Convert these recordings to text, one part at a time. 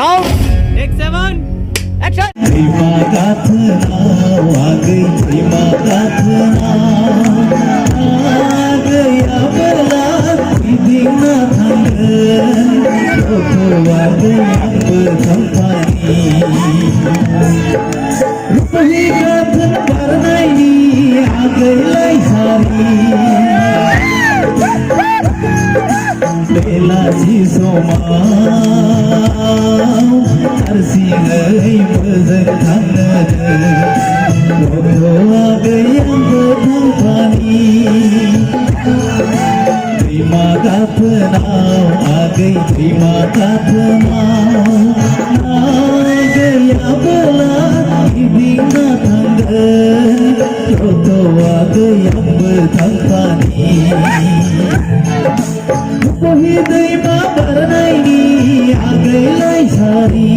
Sound. Take 7. Action. बेला सोमा हरसी गई मजर थंग वो आ गई अंग पानी प्रेमा का अपनाओ आ गई प्रेमा का अपनाओ आ गया बोला दीना थंग तो आ गई अंग पानी वही दैमा बरनाई आ गई लाई सारी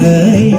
गई